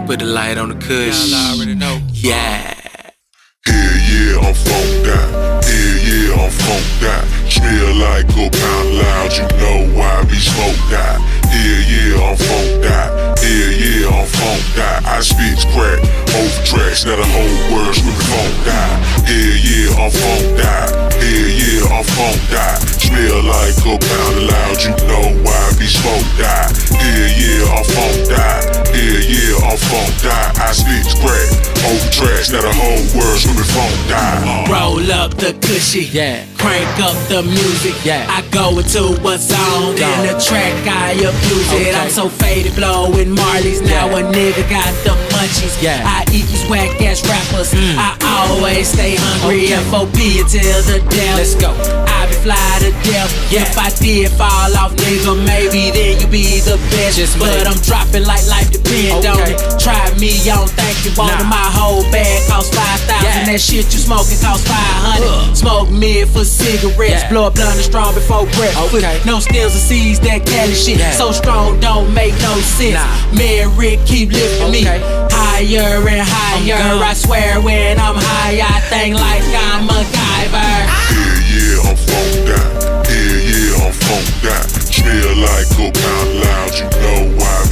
Put the light on the kush. Y'all already know. Yeah. Yeah, I'm funked out. Yeah, I'm funked out. Smell like a pound loud, you know I be smoked out. Yeah, I'm funked out. Yeah, I'm funked out. I spit crack over tracks, now the whole world screaming funked out. Yeah, I'm funked out. Yeah, I'm funked out. Smell like a pound loud, you know I be smoked out. Yeah, I'm funked out. Yeah, I'm funked out. I spit crack over tracks, now the whole world screaming funked out. Roll up the cushy, Yeah. crank up the music. Yeah. I go into a song, in the track I abuse it. Okay. I'm so faded, blowing Marleys. Now Yeah. a nigga got the munchies. Yeah. I eat these whack ass rappers. I always stay hungry. Okay. FOP until the death. Let's go. I be fly to death. Yeah. If I did fall off, nigga, maybe then you be the best. Just but maybe. I'm dropping like life depend on Okay. it. Try me, I don't think you want it. Nah. My whole bag cost 5,000. Yeah. That shit you smoking cost 500. Smoke mid for cigarettes. Yeah. Blow a blunt and strong before breakfast. Okay. No steals or seeds, that Cali shit. Yeah. So strong, don't make no sense. Nah. Me and Rick keep lifting me Okay. higher and higher. gone. I swear when I'm high, I think like I'm MacGyver. Yeah, I'm funked out. Yeah, I'm funked out. Smell like a pound loud, you know I